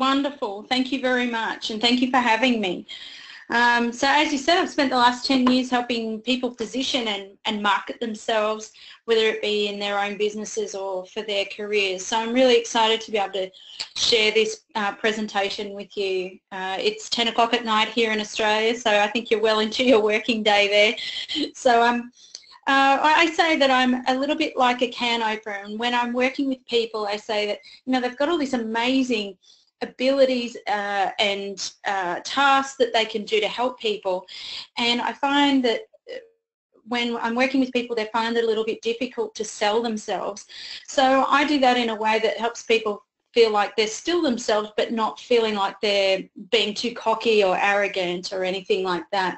Wonderful. Thank you very much, and thank you for having me. So as you said, I've spent the last 10 years helping people position and market themselves, whether it be in their own businesses or for their careers. So I'm really excited to be able to share this presentation with you. It's 10 o'clock at night here in Australia, so I think you're well into your working day there. So I say that I'm a little bit like a can opener, and when I'm working with people, I say that, you know, they've got all this amazing abilities and tasks that they can do to help people, and I find that when I'm working with people, they find it a little bit difficult to sell themselves. So I do that in a way that helps people feel like they're still themselves, but not feeling like they're being too cocky or arrogant or anything like that.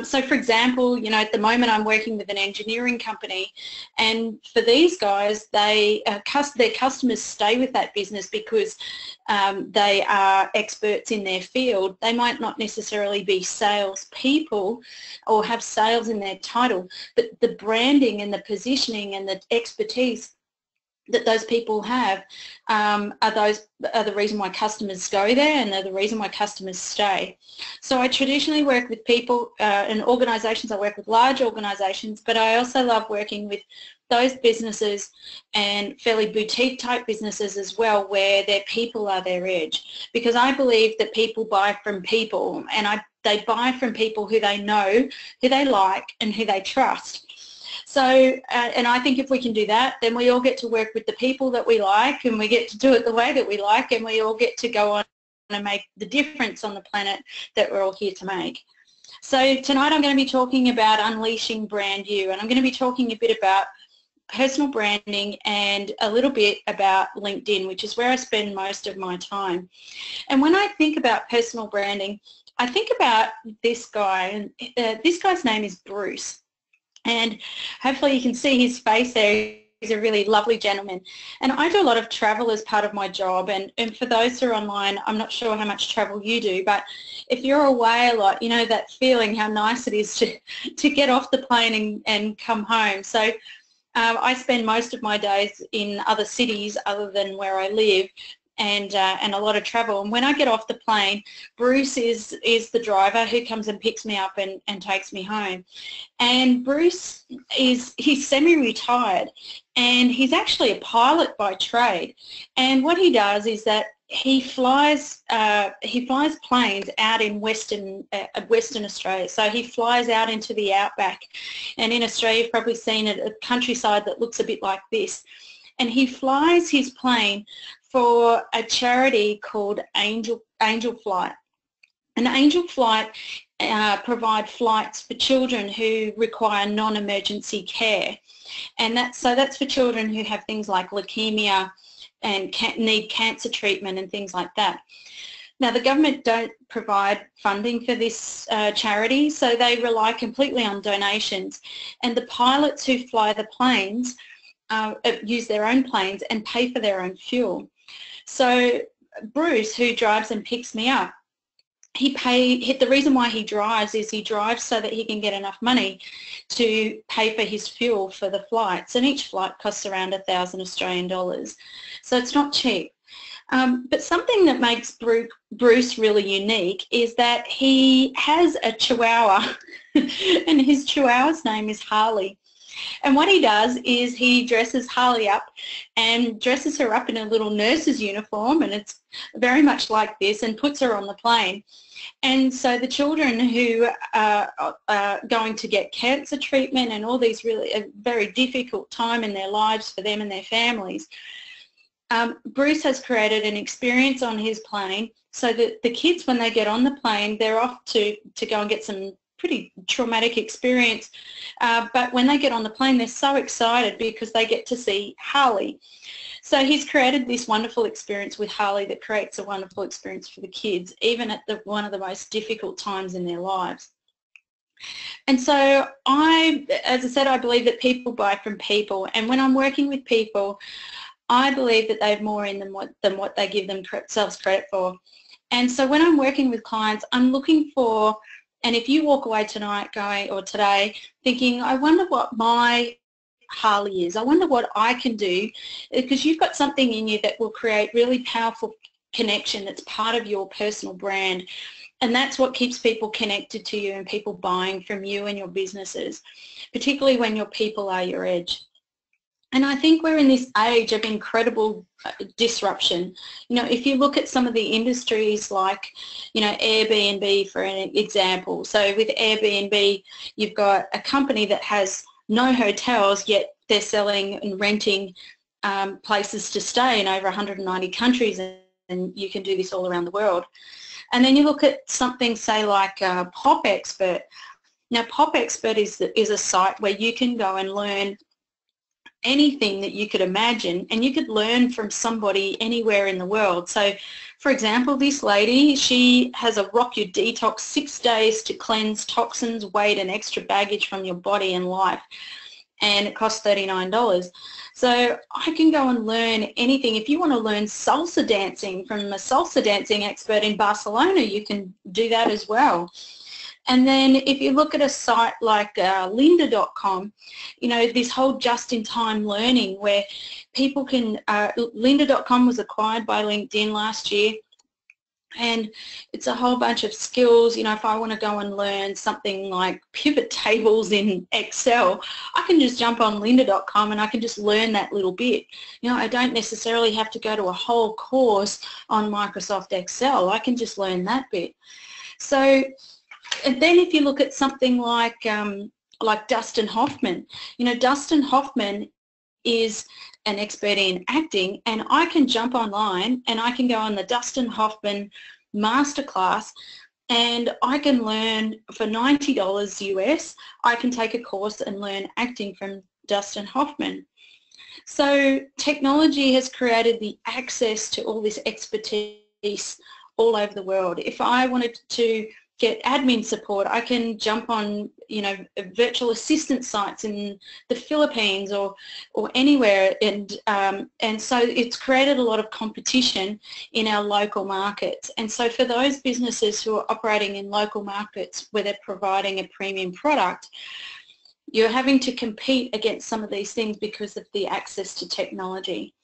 So for example, you know, at the moment I'm working with an engineering company, and for these guys, their customers stay with that business because they are experts in their field. They might not necessarily be sales people or have sales in their title, but the branding and the positioning and the expertise that those people have are the reason why customers go there, and they're the reason why customers stay. So I traditionally work with people and organisations. I work with large organisations, but I also love working with those businesses and fairly boutique type businesses as well, where their people are their edge, because I believe that people buy from people, and they buy from people who they know, who they like, and who they trust. So, and I think if we can do that, then we all get to work with the people that we like, and we get to do it the way that we like, and we all get to go on and make the difference on the planet that we're all here to make. So tonight I'm going to be talking about unleashing brand you, and I'm going to be talking a bit about personal branding and a little bit about LinkedIn, which is where I spend most of my time. And when I think about personal branding, I think about this guy, and this guy's name is Bruce. And hopefully you can see his face there. He's a really lovely gentleman. And I do a lot of travel as part of my job. And for those who are online, I'm not sure how much travel you do, but if you're away a lot, you know that feeling, how nice it is to get off the plane and come home. So I spend most of my days in other cities other than where I live, and a lot of travel. And when I get off the plane, Bruce is the driver who comes and picks me up and takes me home. And Bruce he's semi-retired, and he's actually a pilot by trade. And what he does is that he flies planes out in Western Australia. So he flies out into the outback, and in Australia you've probably seen a countryside that looks a bit like this. And he flies his plane for a charity called Angel Flight. And Angel Flight provide flights for children who require non-emergency care, and that's for children who have things like leukemia and need cancer treatment and things like that. Now, the government don't provide funding for this charity, so they rely completely on donations, and the pilots who fly the planes use their own planes and pay for their own fuel. So Bruce, who drives and picks me up, the reason why he drives is he drives so that he can get enough money to pay for his fuel for the flights, and each flight costs around 1,000 Australian dollars. So it's not cheap. But something that makes Bruce really unique is that he has a Chihuahua, and his Chihuahua's name is Harley. And what he does is he dresses Harley up and dresses her up in a little nurse's uniform, and it's very much like this, and puts her on the plane. And so the children who are going to get cancer treatment and all these really a very difficult time in their lives for them and their families, Bruce has created an experience on his plane so that the kids, when they get on the plane, they're off to go and get some pretty traumatic experience, but when they get on the plane they're so excited because they get to see Harley. So he's created this wonderful experience with Harley that creates a wonderful experience for the kids, even at one of the most difficult times in their lives. And so as I said, I believe that people buy from people, and when I'm working with people, I believe that they have more in them than what they give themselves credit for. And so when I'm working with clients, I'm looking for, and if you walk away tonight or today thinking, I wonder what my Harley is, I wonder what I can do, because you've got something in you that will create really powerful connection that's part of your personal brand. And that's what keeps people connected to you and people buying from you and your businesses, particularly when your people are your edge. And I think we're in this age of incredible disruption. You know, if you look at some of the industries like, you know, Airbnb for an example. So with Airbnb, you've got a company that has no hotels, yet they're selling and renting places to stay in over 190 countries, and you can do this all around the world. And then you look at something, say, like Pop Expert. Now, Pop Expert is a site where you can go and learn anything that you could imagine, and you could learn from somebody anywhere in the world. So, for example, this lady, she has a Rock Your Detox 6 days to cleanse toxins, weight and extra baggage from your body and life, and it costs $39. So I can go and learn anything. If you want to learn salsa dancing from a salsa dancing expert in Barcelona, you can do that as well. And then if you look at a site like lynda.com, you know, this whole just-in-time learning where people can, lynda.com was acquired by LinkedIn last year, and it's a whole bunch of skills. You know, if I want to go and learn something like pivot tables in Excel, I can just jump on lynda.com and I can just learn that little bit. You know, I don't necessarily have to go to a whole course on Microsoft Excel. I can just learn that bit. So, and then if you look at something like Dustin Hoffman, you know, Dustin Hoffman is an expert in acting, and I can jump online and I can go on the Dustin Hoffman masterclass and I can learn for $90 US. I can take a course and learn acting from Dustin Hoffman. So technology has created the access to all this expertise all over the world. If I wanted to get admin support, I can jump on, you know, virtual assistant sites in the Philippines or anywhere, and so it's created a lot of competition in our local markets. And so for those businesses who are operating in local markets where they're providing a premium product, you're having to compete against some of these things because of the access to technology.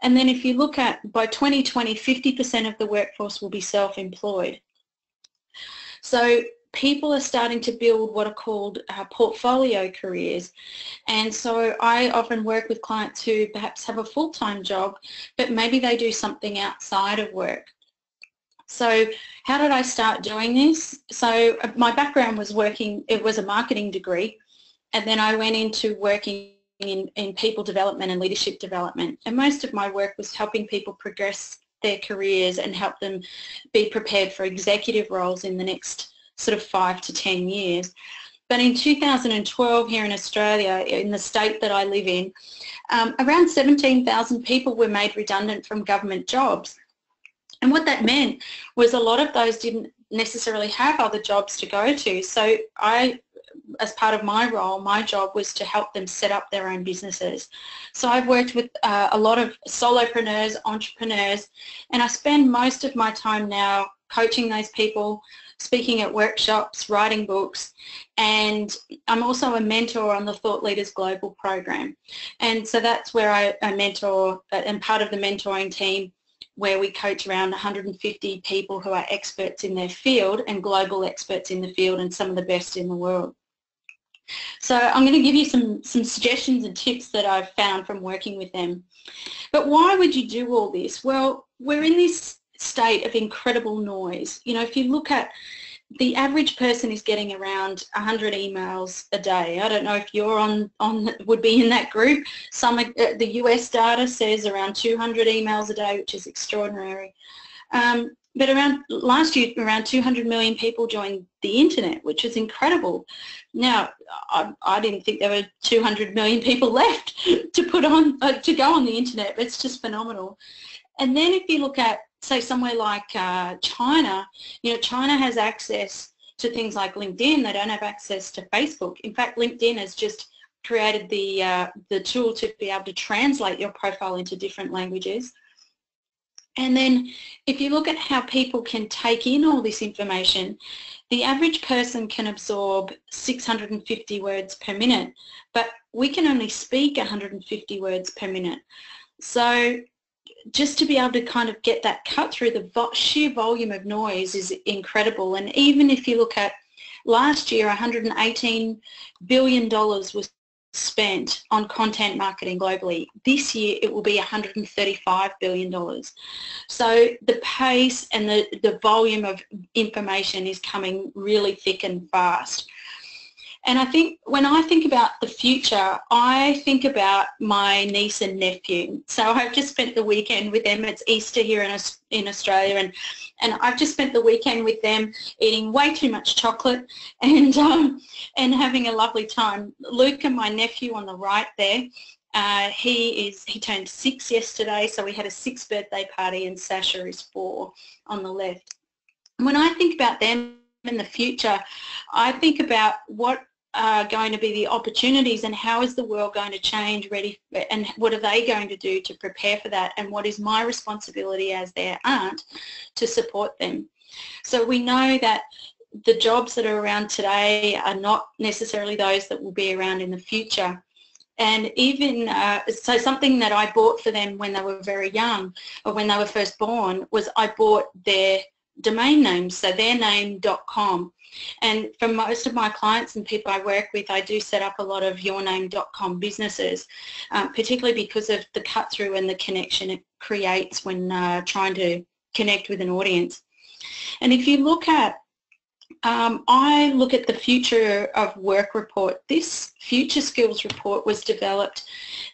And then if you look at, by 2020, 50% of the workforce will be self-employed. So people are starting to build what are called portfolio careers. And so I often work with clients who perhaps have a full-time job, but maybe they do something outside of work. So how did I start doing this? So my background was working, it was a marketing degree, and then I went into working in people development and leadership development. And most of my work was helping people progress their careers and help them be prepared for executive roles in the next sort of 5 to 10 years. But in 2012 here in Australia, in the state that I live in, around 17,000 people were made redundant from government jobs. And what that meant was a lot of those didn't necessarily have other jobs to go to. So I, as part of my role, my job was to help them set up their own businesses. So I've worked with a lot of solopreneurs, entrepreneurs, and I spend most of my time now coaching those people, speaking at workshops, writing books, and I'm also a mentor on the Thought Leaders Global program. And so that's where I mentor and part of the mentoring team, where we coach around 150 people who are experts in their field and global experts in the field and some of the best in the world. So I'm going to give you some suggestions and tips that I've found from working with them. But why would you do all this? Well, we're in this state of incredible noise. You know, if you look at the average person is getting around 100 emails a day. I don't know if you're would be in that group. Some the US data says around 200 emails a day, which is extraordinary. But around last year, around 200 million people joined the internet, which is incredible. Now, I didn't think there were 200 million people left to put on to go on the internet. It's just phenomenal. And then if you look at, say, somewhere like China, you know, China has access to things like LinkedIn. They don't have access to Facebook. In fact, LinkedIn has just created the tool to be able to translate your profile into different languages. And then if you look at how people can take in all this information, the average person can absorb 650 words per minute, but we can only speak 150 words per minute. So just to be able to kind of get that cut through, the sheer volume of noise is incredible. And even if you look at last year, $118 billion was spent on content marketing globally. This year it will be $135 billion. So the pace and the volume of information is coming really thick and fast. And I think when I think about the future, I think about my niece and nephew. So I've just spent the weekend with them. It's Easter here in Australia, and I've just spent the weekend with them eating way too much chocolate and having a lovely time. Luke and my nephew on the right there, he turned 6 yesterday, so we had a 6th birthday party, and Sasha is 4 on the left. And when I think about them in the future, I think about what are going to be the opportunities and how is the world going to change, and what are they going to do to prepare for that, and what is my responsibility as their aunt to support them. So we know that the jobs that are around today are not necessarily those that will be around in the future. And even, so something that I bought for them when they were very young, or when they were first born, was I bought their domain names, so theirname.com. And for most of my clients and people I work with, I do set up a lot of yourname.com businesses, particularly because of the cut through and the connection it creates when trying to connect with an audience. And if you look at, I look at the Future of Work report. This Future Skills report was developed,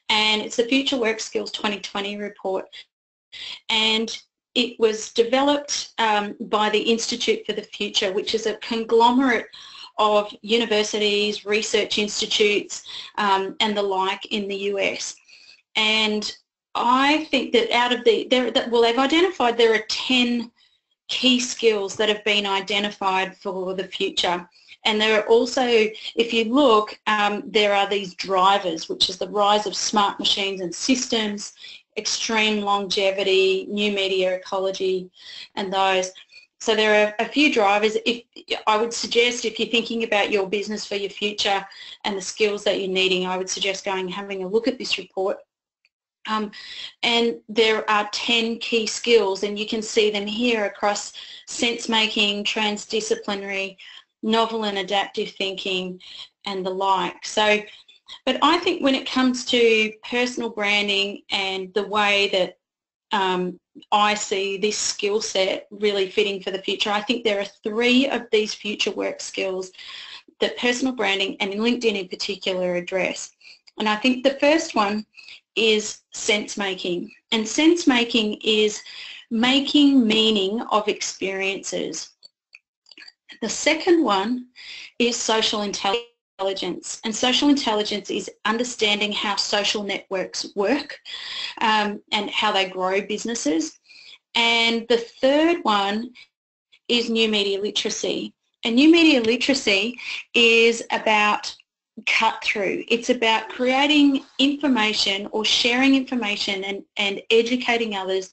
and it's the Future Work Skills 2020 report. And it was developed by the Institute for the Future, which is a conglomerate of universities, research institutes, and the like in the US. And I think that out of they've identified there are 10 key skills that have been identified for the future. And there are also, if you look, there are these drivers, which is the rise of smart machines and systems, extreme longevity, new media ecology, and those. So there are a few drivers. I would suggest, if you're thinking about your business for your future and the skills that you're needing, I would suggest having a look at this report. And there are 10 key skills, and you can see them here across sense-making, transdisciplinary, novel and adaptive thinking, and the like. So, but I think when it comes to personal branding and the way that I see this skill set really fitting for the future, I think there are 3 of these future work skills that personal branding and LinkedIn in particular address. And I think the first one is sense making. And sense making is making meaning of experiences. The second one is social intelligence. And social intelligence is understanding how social networks work and how they grow businesses. And the third one is new media literacy. And new media literacy is about cut through. It's about creating information or sharing information and educating others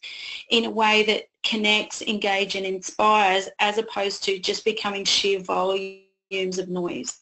in a way that connects, engages and inspires, as opposed to just becoming sheer volumes of noise.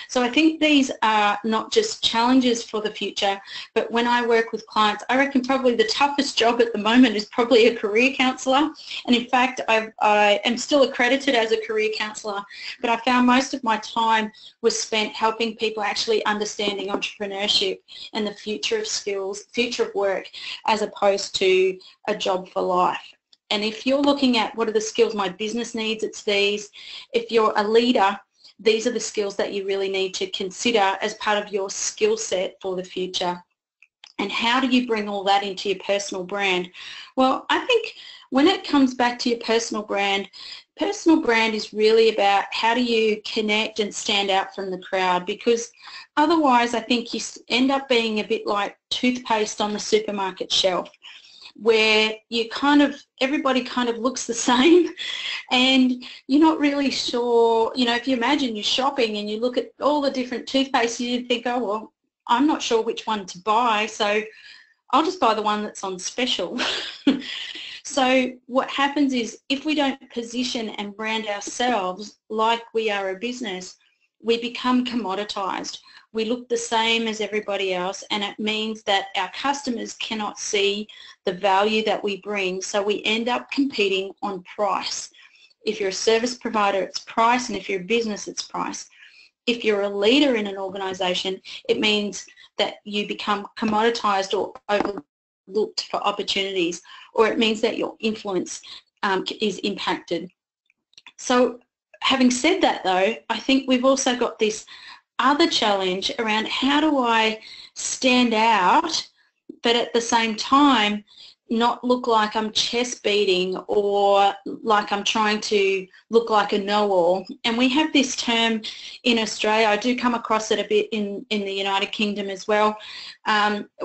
So I think these are not just challenges for the future, but when I work with clients, I reckon probably the toughest job at the moment is probably a career counsellor. And in fact, I am still accredited as a career counsellor, but I found most of my time was spent helping people actually understanding entrepreneurship and the future of skills, future of work, as opposed to a job for life. And if you're looking at what are the skills my business needs, it's these. If you're a leader, these are the skills that you really need to consider as part of your skill set for the future. And how do you bring all that into your personal brand? Well, I think when it comes back to your personal brand is really about how do you connect and stand out from the crowd, because otherwise I think you end up being a bit like toothpaste on the supermarket shelf, where you everybody kind of looks the same and you're not really sure, if you imagine you're shopping and you look at all the different toothpaste, you think, oh, well, I'm not sure which one to buy, so I'll just buy the one that's on special. So what happens is if we don't position and brand ourselves like we are a business, we become commoditized. we look the same as everybody else, and it means that our customers cannot see the value that we bring, so we end up competing on price. If you're a service provider, it's price, and if you're a business, it's price. If you're a leader in an organisation, it means that you become commoditized or overlooked for opportunities, or it means that your influence is impacted. So having said that though, I think we've also got this other challenge around how do I stand out but at the same time not look like I'm chest beating or like I'm trying to look like a know-all. And we have this term in Australia, I do come across it a bit in the United Kingdom as well,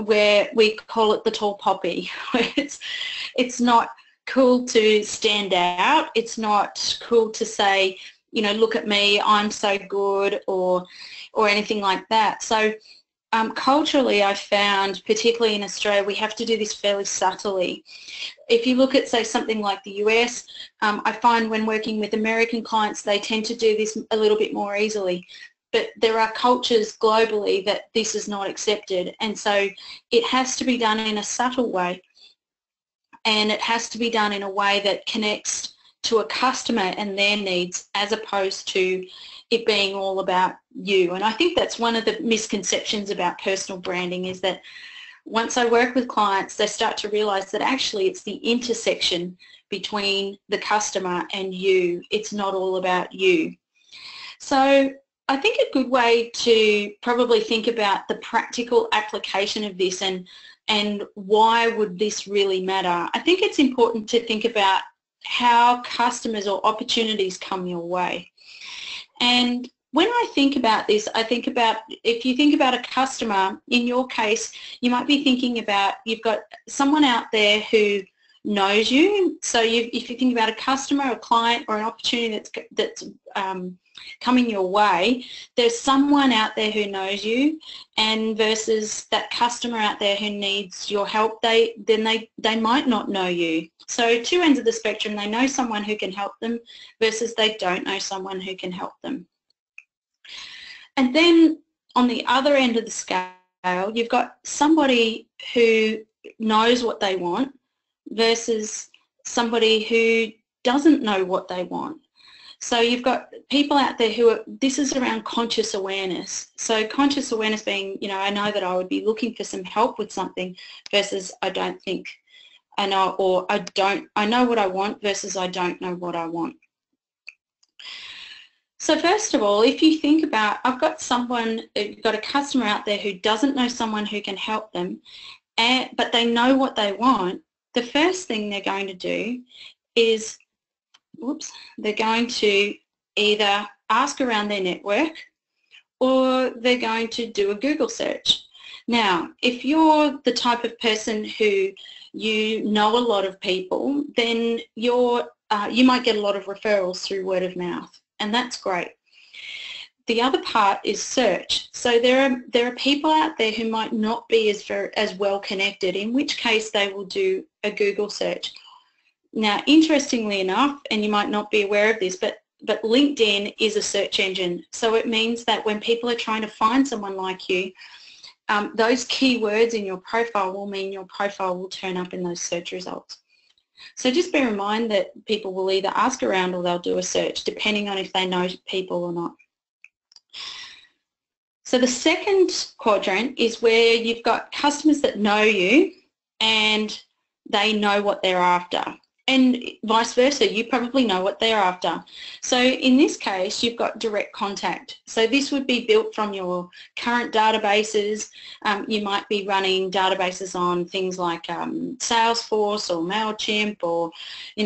where we call it the tall poppy. It's not cool to stand out, it's not cool to say, you know, look at me, I'm so good, or anything like that. So culturally, I found, particularly in Australia, we have to do this fairly subtly. If you look at, say, something like the US, I find when working with American clients, they tend to do this a little bit more easily. But there are cultures globally that this is not accepted, and so it has to be done in a subtle way, and it has to be done in a way that connects to a customer and their needs, as opposed to it being all about you. And I think that's one of the misconceptions about personal branding, is that once I work with clients, they start to realize that actually it's the intersection between the customer and you. It's not all about you. So I think a good way to probably think about the practical application of this and why would this really matter. I think it's important to think about how customers or opportunities come your way. And when I think about this, I think about, if you think about a customer, in your case, you might be thinking about, you've got someone out there who knows you. So if you think about a customer, a client, or an opportunity that's coming your way, there's someone out there who knows you, and versus that customer out there who needs your help, they might not know you. So two ends of the spectrum, they know someone who can help them versus they don't know someone who can help them. And then on the other end of the scale, you've got somebody who knows what they want versus somebody who doesn't know what they want. So you've got people out there who are, this is around conscious awareness. So conscious awareness being, you know, I know that I would be looking for some help with something versus I don't think I know, or I know what I want versus I don't know what I want. So first of all, if you think about, I've got a customer out there who doesn't know someone who can help them, but they know what they want, the first thing they're going to do is, they're going to either ask around their network or they're going to do a Google search. Now, if you're the type of person who you know a lot of people, then you might get a lot of referrals through word of mouth, and that's great. The other part is search. So there are people out there who might not be as well connected, in which case they will do a Google search. Now, interestingly enough, and you might not be aware of this, but LinkedIn is a search engine. So it means that when people are trying to find someone like you, those keywords in your profile will mean your profile will turn up in those search results. So just bear in mind that people will either ask around or they'll do a search, depending on if they know people or not. So the second quadrant is where you've got customers that know you and they know what they're after. And vice versa, you probably know what they're after. So in this case, you've got direct contact. So this would be built from your current databases. You might be running databases on things like Salesforce or MailChimp, or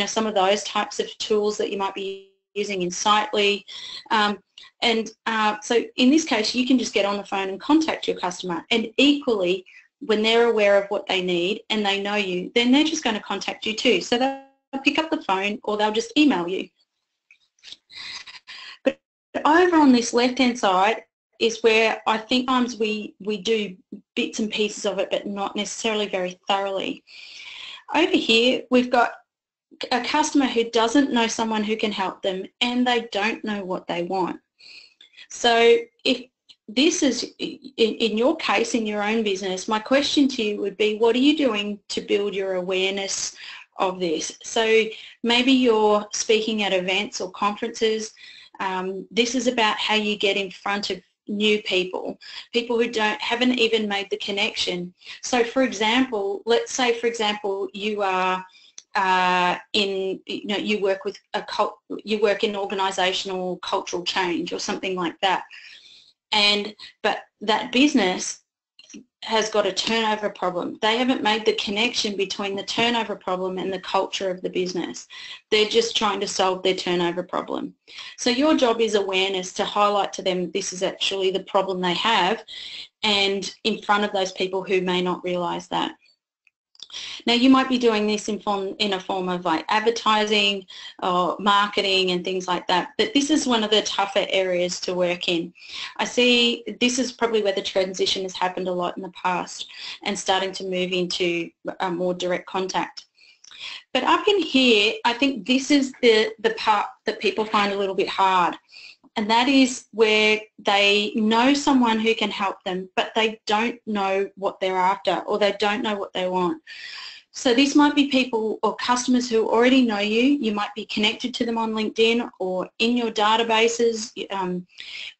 some of those types of tools that you might be using in Sitely. So in this case, you can just get on the phone and contact your customer. And equally, when they're aware of what they need and they know you, then they're just going to contact you too. So they'll pick up the phone or they'll just email you. But over on this left-hand side is where I think sometimes we do bits and pieces of it, but not necessarily very thoroughly. Over here, we've got a customer who doesn't know someone who can help them and they don't know what they want. So if this is, in your case, in your own business, my question to you would be, what are you doing to build your awareness of this? So maybe you're speaking at events or conferences. This is about how you get in front of new people who haven't even made the connection. So for example, let's say for example you are you work with you work in organisational cultural change or something like that, but that business has got a turnover problem. They haven't made the connection between the turnover problem and the culture of the business. They're just trying to solve their turnover problem. So your job is awareness, to highlight to them this is actually the problem they have, and in front of those people who may not realise that. Now you might be doing this in a form of like advertising or marketing and things like that, but this is one of the tougher areas to work in. I see this is probably where the transition has happened a lot in the past and starting to move into more direct contact. But up in here, I think this is the part that people find a little bit hard. And that is where they know someone who can help them, but they don't know what they're after, or they don't know what they want. So these might be people or customers who already know you. You might be connected to them on LinkedIn or in your databases,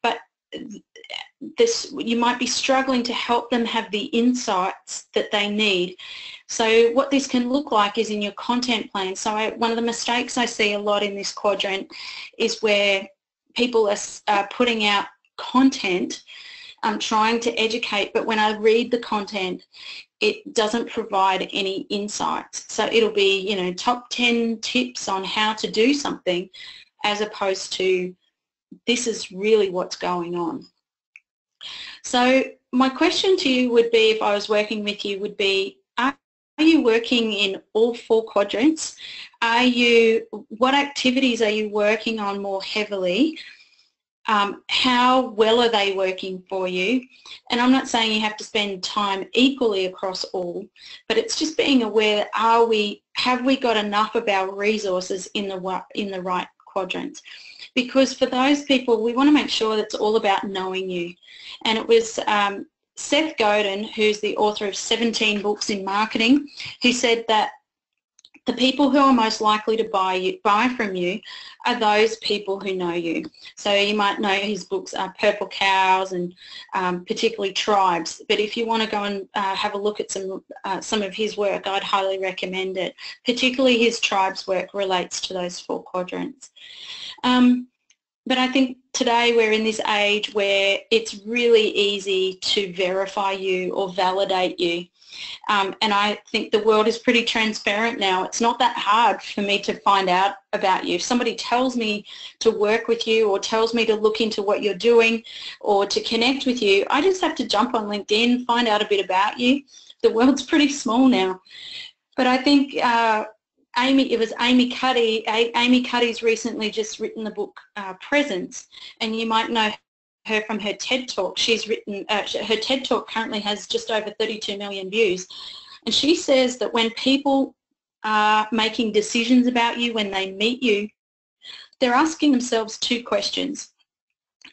but you might be struggling to help them have the insights that they need. So what this can look like is in your content plan. So one of the mistakes I see a lot in this quadrant is where people are putting out content, trying to educate, but when I read the content, it doesn't provide any insights. So it'll be, top 10 tips on how to do something, as opposed to this is really what's going on. So my question to you would be, if I was working with you, would be, are you working in all 4 quadrants? What activities are you working on more heavily? How well are they working for you? And I'm not saying you have to spend time equally across all, but it's just being aware, have we got enough of our resources in the right quadrants? Because for those people, we want to make sure that it's all about knowing you. And it was Seth Godin, who's the author of 17 books in marketing, who said that the people who are most likely to buy from you are those people who know you. So you might know his books are Purple Cows and particularly Tribes. But if you want to go and have a look at some of his work, I'd highly recommend it. Particularly his Tribes work relates to those 4 quadrants. But I think today we're in this age where it's really easy to verify you or validate you. And I think the world is pretty transparent now. It's not that hard for me to find out about you. If somebody tells me to work with you or tells me to look into what you're doing or to connect with you, I just have to jump on LinkedIn, find out a bit about you. The world's pretty small now. But I think Amy Cuddy. Amy Cuddy's recently just written the book Presence, and you might know her from her TED Talk. She's written, her TED Talk currently has just over 32 million views, and she says that when people are making decisions about you, when they meet you, they're asking themselves 2 questions.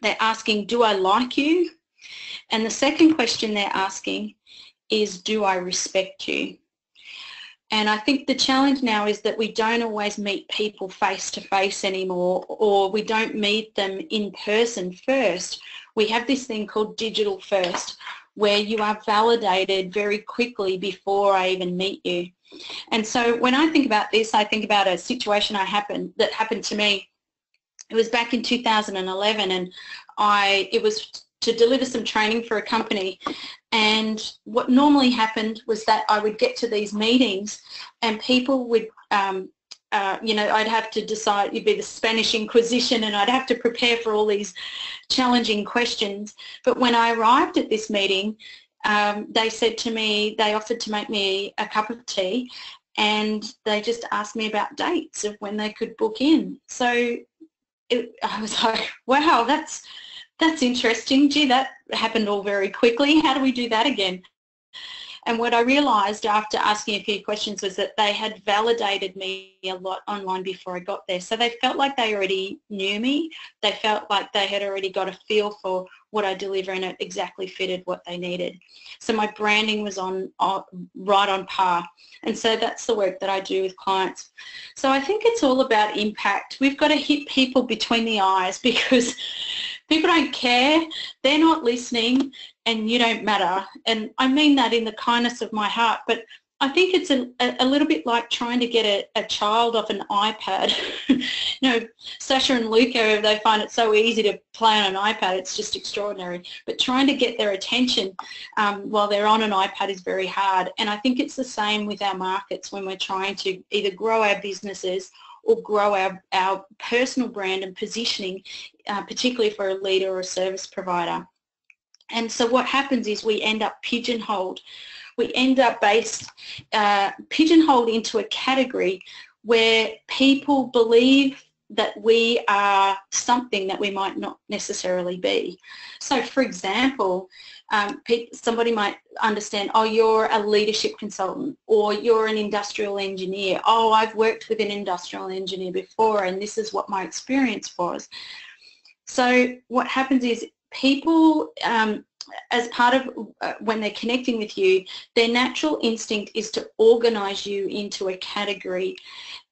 They're asking, do I like you? And the second question they're asking is, do I respect you? And I think the challenge now is that we don't always meet people face to face anymore, or we don't meet them in person first. We have this thing called digital first, where you are validated very quickly before I even meet you. And so when I think about this, I think about a situation that happened to me. It was back in 2011, and it was to deliver some training for a company. And what normally happened was that I would get to these meetings and people would, I'd have to decide, it'd be the Spanish Inquisition, and I'd have to prepare for all these challenging questions. But when I arrived at this meeting, they said to me, they offered to make me a cup of tea, and they just asked me about dates of when they could book in. So I was like, wow, that's interesting. Gee, that happened all very quickly. How do we do that again? And what I realised after asking a few questions was that they had validated me a lot online before I got there. So they felt like they already knew me. They felt like they had already got a feel for what I deliver, and it exactly fitted what they needed. So my branding was right on par. And so that's the work that I do with clients. So I think it's all about impact. We've got to hit people between the eyes, because people don't care, they're not listening, and you don't matter. And I mean that in the kindness of my heart, but I think it's a little bit like trying to get a child off an iPad. You know, Sasha and Luca, they find it so easy to play on an iPad, it's just extraordinary. But trying to get their attention while they're on an iPad is very hard. And I think it's the same with our markets when we're trying to either grow our businesses or grow our personal brand and positioning, particularly for a leader or a service provider. And so what happens is we end up pigeonholed. We end up pigeonholed into a category where people believe that we are something that we might not necessarily be. So for example, somebody might understand, oh, you're a leadership consultant, or you're an industrial engineer. Oh, I've worked with an industrial engineer before, and this is what my experience was. So what happens is people, as part of when they're connecting with you, their natural instinct is to organise you into a category,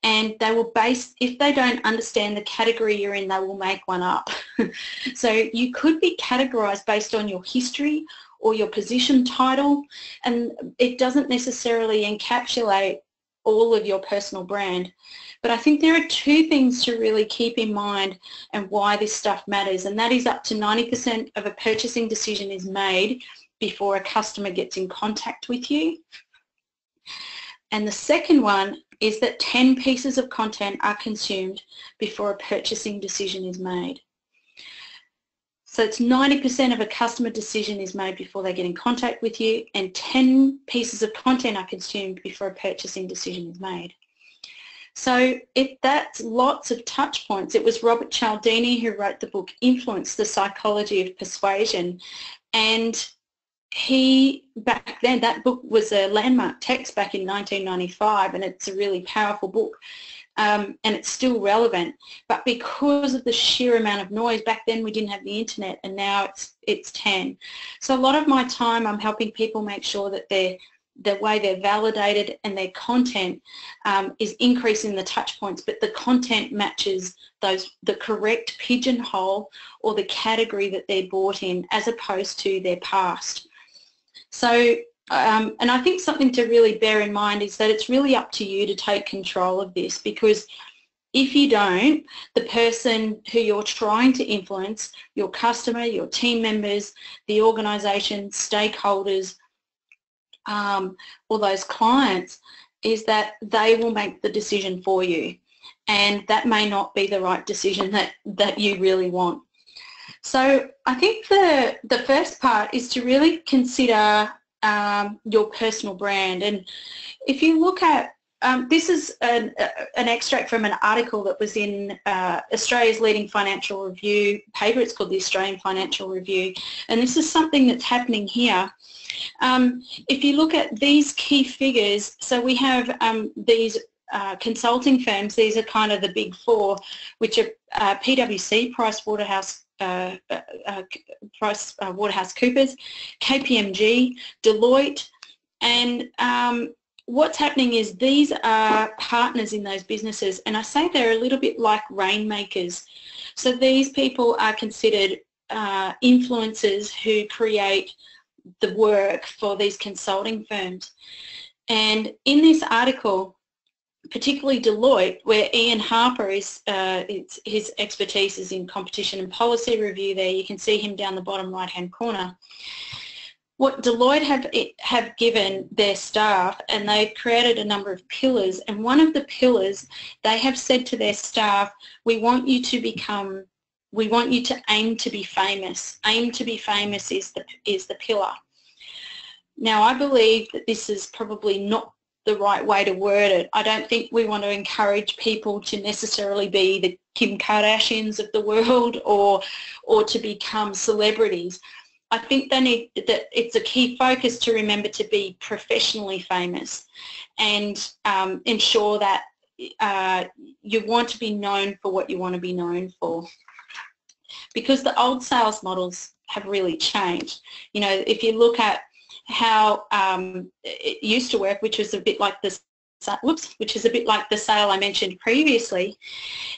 and they will if they don't understand the category you're in, they will make one up. So you could be categorised based on your history or your position title, and it doesn't necessarily encapsulate all of your personal brand. But I think there are two things to really keep in mind and why this stuff matters, and that is up to 90% of a purchasing decision is made before a customer gets in contact with you. And the second one is that 10 pieces of content are consumed before a purchasing decision is made. So it's 90% of a customer decision is made before they get in contact with you, and 10 pieces of content are consumed before a purchasing decision is made. So that's lots of touch points. It was Robert Cialdini who wrote the book Influence, The Psychology of Persuasion. And back then, that book was a landmark text back in 1995, and it's a really powerful book. And it's still relevant, but because of the sheer amount of noise, back then we didn't have the internet, and now it's 10. So a lot of my time I'm helping people make sure that the way they're validated and their content is increasing the touch points, but the content matches the correct pigeonhole or the category that they're bought in, as opposed to their past. So and I think something to really bear in mind is that it's really up to you to take control of this, because if you don't, the person who you're trying to influence, your customer, your team members, the organisation, stakeholders, or those clients, is that they will make the decision for you, and that may not be the right decision that you really want. So I think the first part is to really consider your personal brand. And if you look at this is an extract from an article that was in Australia's leading financial review paper. It's called the Australian Financial Review, and this is something that's happening here. If you look at these key figures, so we have these consulting firms. These are kind of the big four, which are PwC, PricewaterhouseCoopers, KPMG, Deloitte, and what's happening is these are partners in those businesses, and I say they're a little bit like rainmakers. So these people are considered influencers who create the work for these consulting firms. And in this article, particularly Deloitte, where Ian Harper is, his expertise is in competition and policy review there, you can see him down the bottom right-hand corner. What Deloitte have given their staff, and they've created a number of pillars, and one of the pillars, they have said to their staff, we want you to aim to be famous. Aim to be famous is the pillar. Now, I believe that this is probably not the right way to word it. I don't think we want to encourage people to necessarily be the Kim Kardashians of the world or to become celebrities. I think that it's a key focus to remember to be professionally famous and ensure that you want to be known for what you want to be known for. Because the old sales models have really changed. You know, if you look at how it used to work, which was a bit like this, which is a bit like the sale I mentioned previously,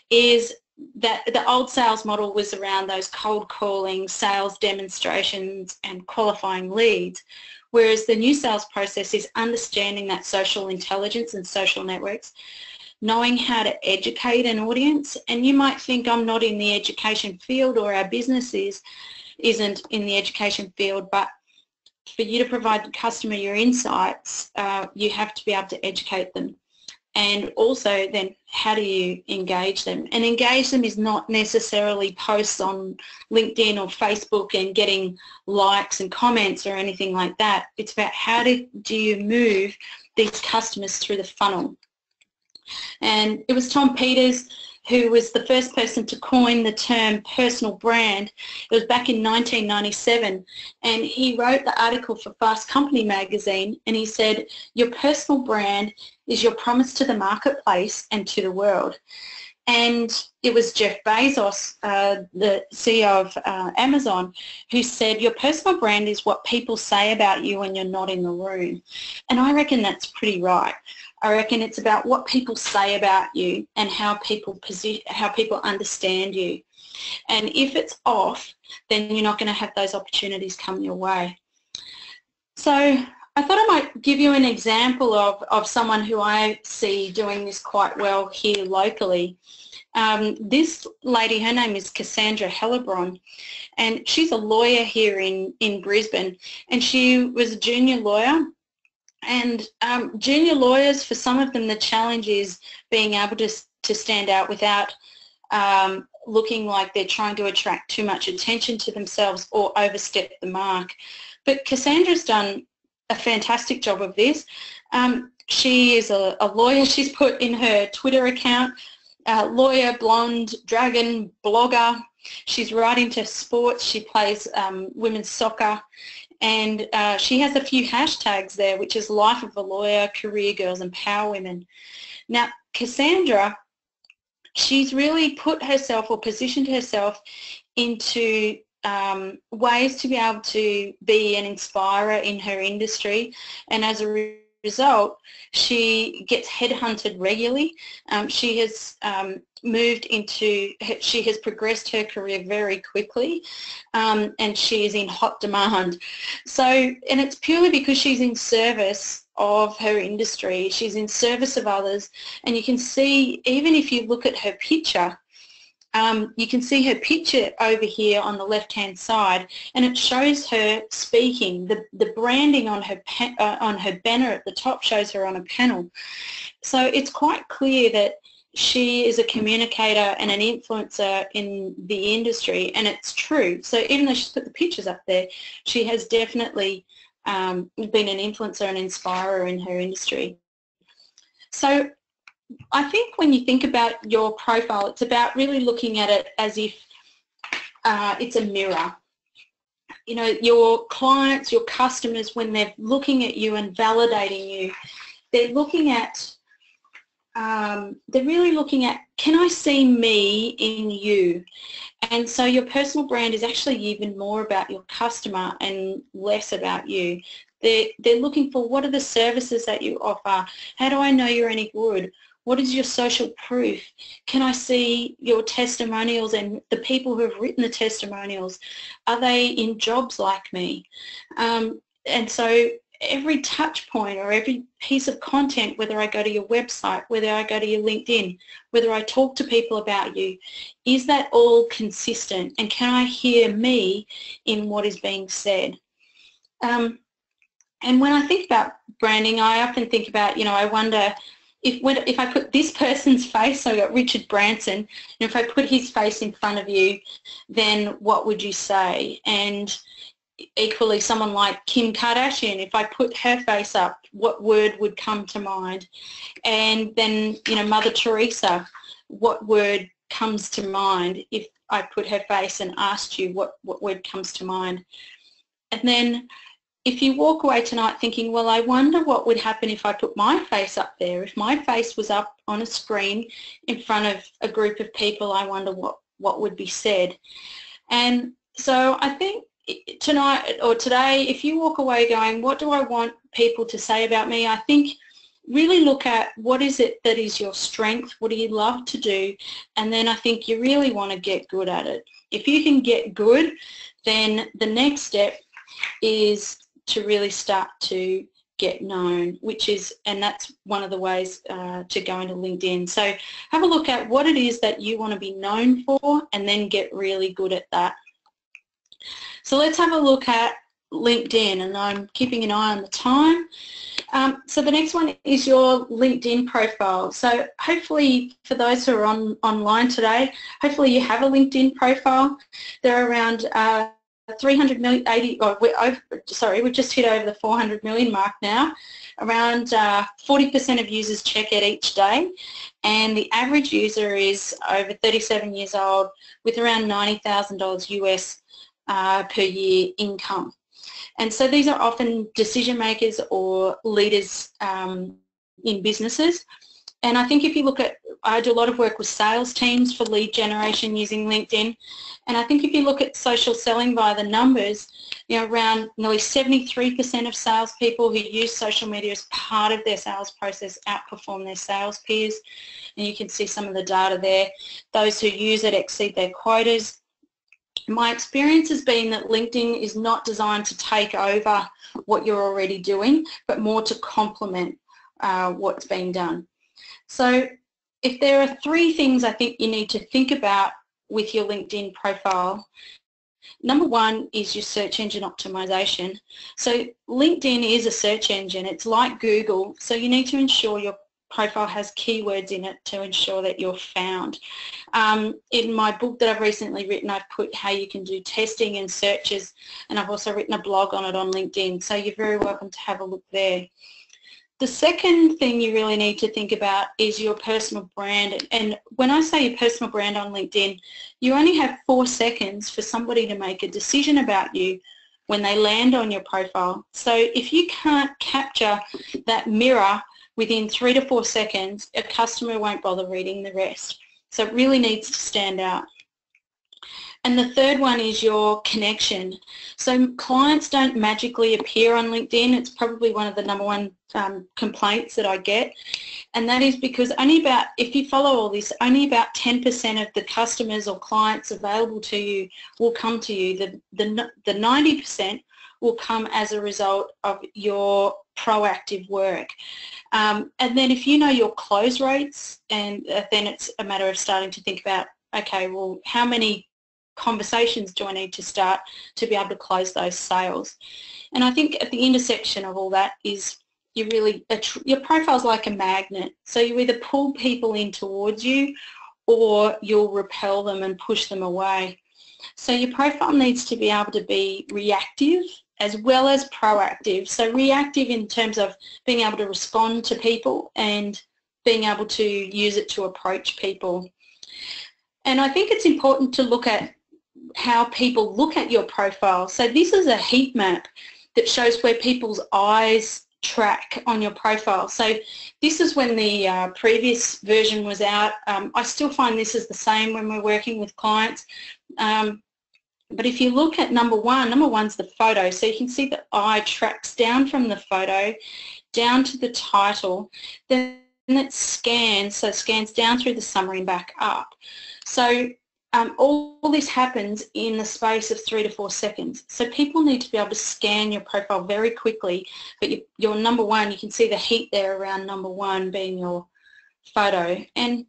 is that the old sales model was around those cold calling, sales demonstrations and qualifying leads, whereas the new sales process is understanding that social intelligence and social networks, knowing how to educate an audience. And you might think, I'm not in the education field, or our business isn't in the education field, but for you to provide the customer your insights, you have to be able to educate them. And also then, how do you engage them? And engage them is not necessarily posts on LinkedIn or Facebook and getting likes and comments or anything like that. It's about how do you move these customers through the funnel. And it was Tom Peters who was the first person to coin the term personal brand. It was back in 1997, and he wrote the article for Fast Company magazine, and he said, your personal brand is your promise to the marketplace and to the world. And it was Jeff Bezos, the CEO of Amazon, who said, your personal brand is what people say about you when you're not in the room. And I reckon that's pretty right. I reckon it's about what people say about you and how people understand you. And if it's off, then you're not going to have those opportunities come your way. So I thought I might give you an example of someone who I see doing this quite well here locally. This lady, her name is Cassandra Braun, and she's a lawyer here in Brisbane, and she was a junior lawyer. And junior lawyers, for some of them, the challenge is being able to stand out without looking like they're trying to attract too much attention to themselves or overstep the mark. But Cassandra's done a fantastic job of this. She is a lawyer. She's put in her Twitter account, lawyer, blonde, dragon, blogger. She's right into sports. She plays women's soccer. And she has a few hashtags there, which is life of a lawyer, career girls, and power women. Now, Cassandra, she's really put herself or positioned herself into ways to be able to be an inspirer in her industry. And as a result, she gets headhunted regularly. She has she has progressed her career very quickly, and she is in hot demand. So, and it's purely because she's in service of her industry. She's in service of others, and you can see, even if you look at her picture, you can see her picture over here on the left-hand side, and it shows her speaking. The branding on her banner at the top shows her on a panel. So it's quite clear that she is a communicator and an influencer in the industry, and it's true. So even though she's put the pictures up there, she has definitely been an influencer and inspirer in her industry. So I think when you think about your profile, it's about really looking at it as if it's a mirror. You know, your clients, your customers, when they're looking at you and validating you, they're looking at, they're really looking at, can I see me in you? And so your personal brand is actually even more about your customer and less about you. They're looking for, what are the services that you offer? How do I know you're any good? What is your social proof? Can I see your testimonials and the people who have written the testimonials? Are they in jobs like me? And so every touch point or every piece of content, whether I go to your website, whether I go to your LinkedIn, whether I talk to people about you, is that all consistent? And can I hear me in what is being said? And when I think about branding, I often think about, you know, I wonder, if I put this person's face, so I've got Richard Branson, and if I put his face in front of you, then what would you say? And equally, someone like Kim Kardashian, if I put her face up, what word would come to mind? And then, you know, Mother Teresa, what word comes to mind if I put her face and asked you what word comes to mind? And then if you walk away tonight thinking, well, I wonder what would happen if I put my face up there. If my face was up on a screen in front of a group of people, I wonder what would be said. And so I think tonight or today, if you walk away going, what do I want people to say about me? I think really look at what is it that is your strength, what do you love to do, and then I think you really want to get good at it. If you can get good, then the next step is to really start to get known, and that's one of the ways to go into LinkedIn. So have a look at what it is that you want to be known for and then get really good at that. So let's have a look at LinkedIn, and I'm keeping an eye on the time. So the next one is your LinkedIn profile. So hopefully for those who are online today, hopefully you have a LinkedIn profile. They're around 300 million, we've just hit over the 400 million mark now. Around 40% of users check it each day, and the average user is over 37 years old with around $90,000 US per year income. And so these are often decision makers or leaders in businesses. And I think if you look at, I do a lot of work with sales teams for lead generation using LinkedIn. And I think if you look at social selling via the numbers, you know, around nearly 73% of salespeople who use social media as part of their sales process outperform their sales peers. And you can see some of the data there. Those who use it exceed their quotas. My experience has been that LinkedIn is not designed to take over what you're already doing, but more to complement what's being done. So if there are 3 things I think you need to think about with your LinkedIn profile, number 1 is your search engine optimization. So LinkedIn is a search engine. It's like Google, so you need to ensure your profile has keywords in it to ensure that you're found. In my book that I've recently written, I've put how you can do testing and searches, and I've also written a blog on it on LinkedIn, so you're very welcome to have a look there. The second thing you really need to think about is your personal brand. And when I say your personal brand on LinkedIn, you only have 4 seconds for somebody to make a decision about you when they land on your profile. So if you can't capture that mirror within 3 to 4 seconds, a customer won't bother reading the rest. So it really needs to stand out. And the third one is your connection. So clients don't magically appear on LinkedIn. It's probably one of the number 1 complaints that I get. And that is because if you follow all this, only about 10% of the customers or clients available to you will come to you. The 90% will come as a result of your proactive work. And then if you know your close rates, and then it's a matter of starting to think about, okay, well, how many conversations do I need to start to be able to close those sales? And I think at the intersection of all that is your profile's like a magnet. So you either pull people in towards you or you'll repel them and push them away. So your profile needs to be able to be reactive as well as proactive. So reactive in terms of being able to respond to people and being able to use it to approach people. And I think it's important to look at how people look at your profile. So this is a heat map that shows where people's eyes track on your profile. So this is when the previous version was out. I still find this is the same when we're working with clients. But if you look at number 1's the photo. So you can see the eye tracks down from the photo down to the title. Then it scans, so scans down through the summary and back up. So all this happens in the space of 3 to 4 seconds. So people need to be able to scan your profile very quickly, but your number 1, you can see the heat there around number 1 being your photo. And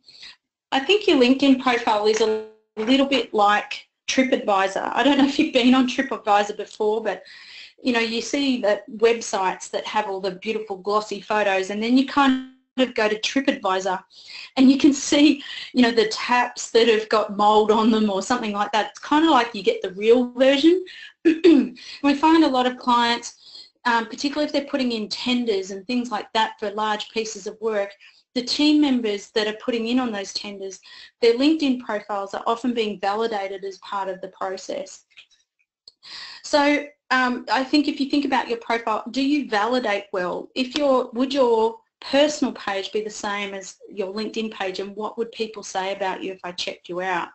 I think your LinkedIn profile is a little bit like TripAdvisor. I don't know if you've been on TripAdvisor before, but you know, you see that websites that have all the beautiful glossy photos, and then you kind of go to TripAdvisor and you can see, you know, the taps that have got mold on them or something like that. It's kind of like you get the real version. We find a lot of clients, particularly if they're putting in tenders and things like that for large pieces of work, the team members that are putting in on those tenders, their LinkedIn profiles are often being validated as part of the process. So I think if you think about your profile, do you validate well? Would your personal page be the same as your LinkedIn page, and what would people say about you if I checked you out?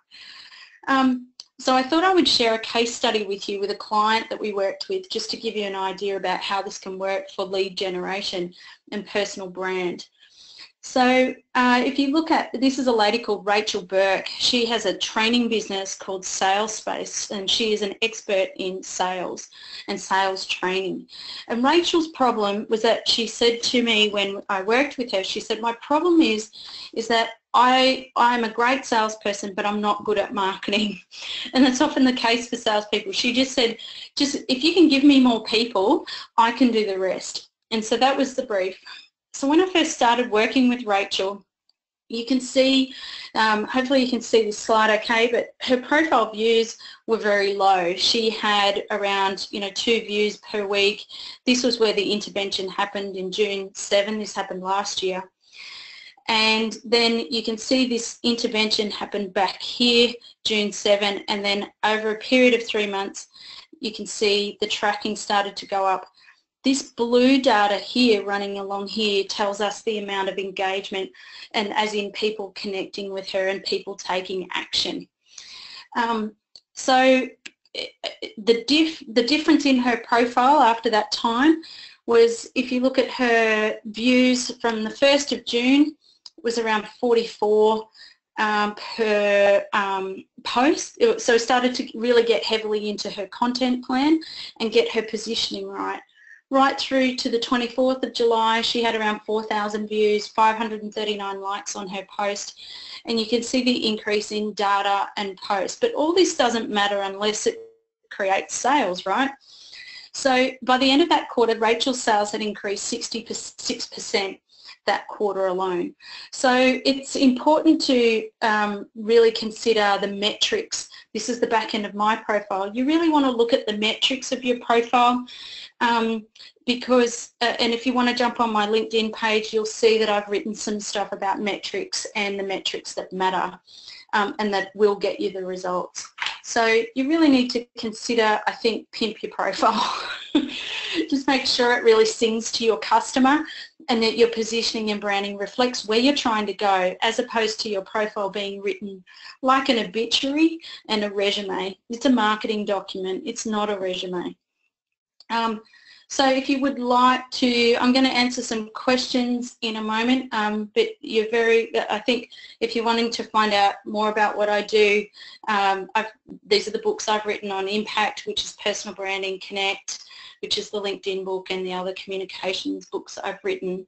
So I thought I would share a case study with you with a client that we worked with, just to give you an idea about how this can work for lead generation and personal brand. So if you look at, this is a lady called Rachel Burke. She has a training business called Sales Space, and she is an expert in sales and sales training. And Rachel's problem was that she said to me when I worked with her, she said, my problem is that I'm a great salesperson, but I'm not good at marketing. And that's often the case for salespeople. She just said, if you can give me more people, I can do the rest. And so that was the brief. So when I first started working with Rachel, you can see, hopefully you can see this slide okay, but her profile views were very low. She had around 2 views per week. This was where the intervention happened in June 7. This happened last year. And then you can see this intervention happened back here, June 7, and then over a period of 3 months, you can see the tracking started to go up. This blue data here running along here tells us the amount of engagement, and as in people connecting with her and people taking action. So the difference in her profile after that time was, if you look at her views from the 1st of June, it was around 44 per post. So it started to really get heavily into her content plan and get her positioning right. Right through to the 24th of July, she had around 4,000 views, 539 likes on her post, and you can see the increase in data and posts. But all this doesn't matter unless it creates sales, right? So by the end of that quarter, Rachel's sales had increased 66% that quarter alone. So it's important to really consider the metrics. This is the back end of my profile. You really want to look at the metrics of your profile, because, and if you want to jump on my LinkedIn page, you'll see that I've written some stuff about metrics and the metrics that matter, and that will get you the results. So you really need to consider, I think, pimp your profile. Just make sure it really sings to your customer, and that your positioning and branding reflects where you're trying to go, as opposed to your profile being written like an obituary and a resume. It's a marketing document. It's not a resume. So if you would like to, I'm going to answer some questions in a moment, but I think if you're wanting to find out more about what I do, these are the books I've written on impact, which is personal branding, Connect, which is the LinkedIn book, and the other communications books I've written.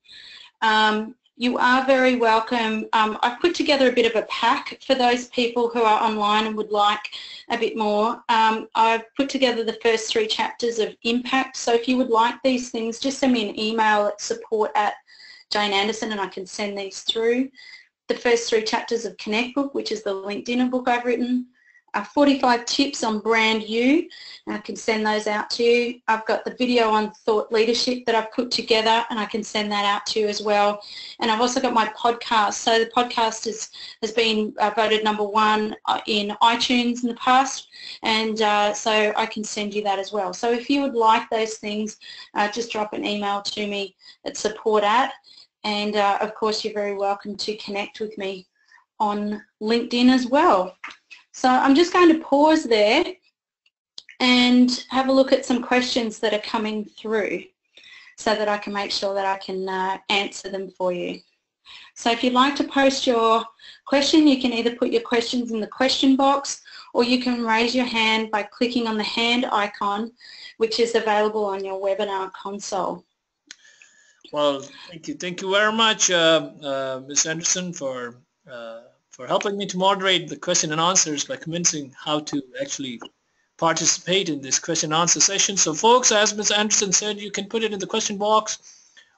You are very welcome. I've put together a bit of a pack for those people who are online and would like a bit more. I've put together the first 3 chapters of Impact, so if you would like these things, just send me an email at support@Jane Anderson and I can send these through. The first 3 chapters of Connect book, which is the LinkedIn book I've written. 45 tips on brand you, and I can send those out to you. I've got the video on thought leadership that I've put together, and I can send that out to you as well. And I've also got my podcast. So the podcast has been voted #1 in iTunes in the past, and so I can send you that as well. So if you would like those things, just drop an email to me at support@, and of course you're very welcome to connect with me on LinkedIn as well. So I'm just going to pause there and have a look at some questions that are coming through, so that I can make sure that I can answer them for you. So if you'd like to post your question, you can either put your questions in the question box, or you can raise your hand by clicking on the hand icon, which is available on your webinar console. Well, thank you very much, Ms. Anderson, for helping me to moderate the question and answers by convincing how to actually participate in this question and answer session. So folks, as Ms. Anderson said, you can put it in the question box,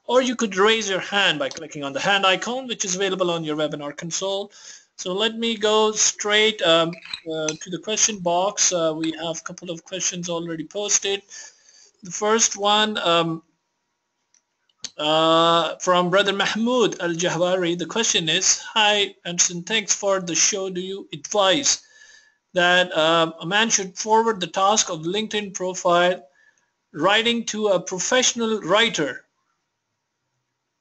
or you could raise your hand by clicking on the hand icon, which is available on your webinar console. So let me go straight to the question box. We have a couple of questions already posted. The first one from Brother Mahmoud Al-Jahwari. The question is, hi Anderson, thanks for the show. Do you advise that a man should forward the task of LinkedIn profile writing to a professional writer?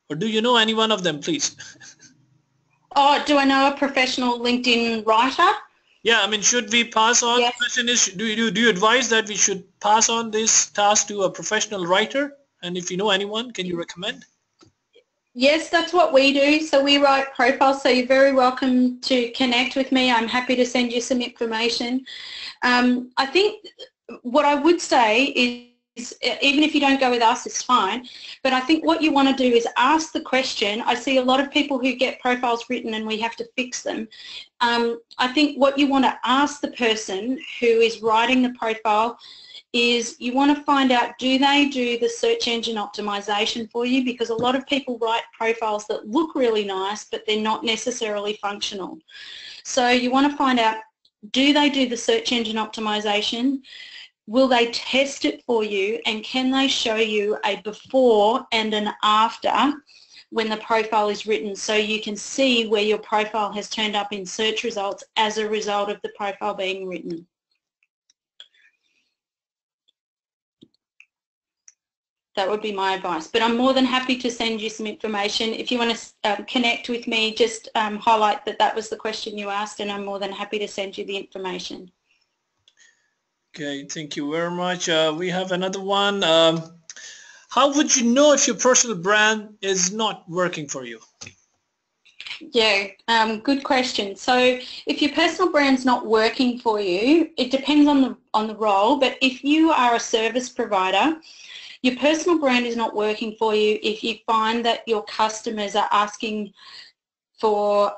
Or do you know any one of them, please? Oh, do I know a professional LinkedIn writer? Yeah, I mean, should we pass on? Yes. The question is, do you advise that we should pass on this task to a professional writer? And if you know anyone, can you recommend? Yes, that's what we do. So we write profiles, so you're very welcome to connect with me. I'm happy to send you some information. I think what I would say is, even if you don't go with us, it's fine. But I think what you want to do is ask the question. I see a lot of people who get profiles written and we have to fix them. I think what you want to ask the person who is writing the profile is you want to find out, do they do the search engine optimization for you? Because a lot of people write profiles that look really nice, but they're not necessarily functional. So you want to find out, do they do the search engine optimization? Will they test it for you? And can they show you a before and an after when the profile is written, so you can see where your profile has turned up in search results as a result of the profile being written? That would be my advice. But I'm more than happy to send you some information. If you want to connect with me, just highlight that that was the question you asked, and I'm more than happy to send you the information. Okay, thank you very much. We have another one. How would you know if your personal brand is not working for you? Yeah, good question. So if your personal brand's not working for you, it depends on the role, but if you are a service provider, your personal brand is not working for you if you find that your customers are asking for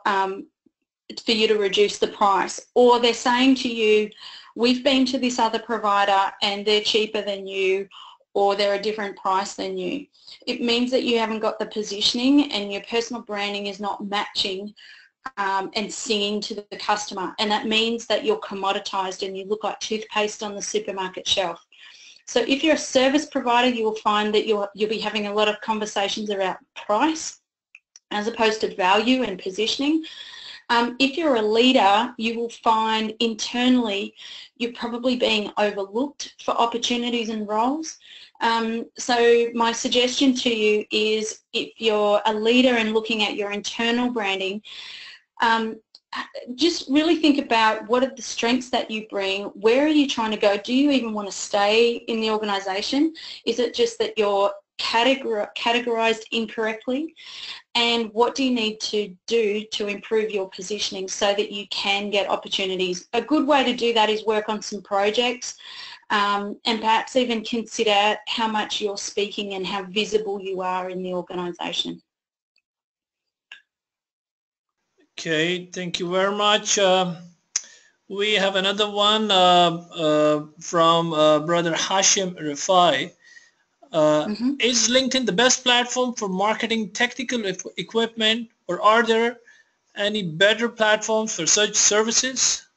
you to reduce the price, or they're saying to you, we've been to this other provider and they're cheaper than you, or they're a different price than you. It means that you haven't got the positioning and your personal branding is not matching and singing to the customer, and that means that you're commoditized and you look like toothpaste on the supermarket shelf. So if you're a service provider, you will find that you'll be having a lot of conversations about price as opposed to value and positioning. If you're a leader, you will find internally you're probably being overlooked for opportunities and roles. So my suggestion to you is, if you're a leader and looking at your internal branding, just really think about what are the strengths that you bring, where are you trying to go, do you even want to stay in the organisation, is it just that you're categorised incorrectly, and what do you need to do to improve your positioning so that you can get opportunities. A good way to do that is work on some projects and perhaps even consider how much you're speaking and how visible you are in the organisation. Okay, thank you very much. We have another one from Brother Hashim Rifai. Is LinkedIn the best platform for marketing technical equipment, or are there any better platforms for such services?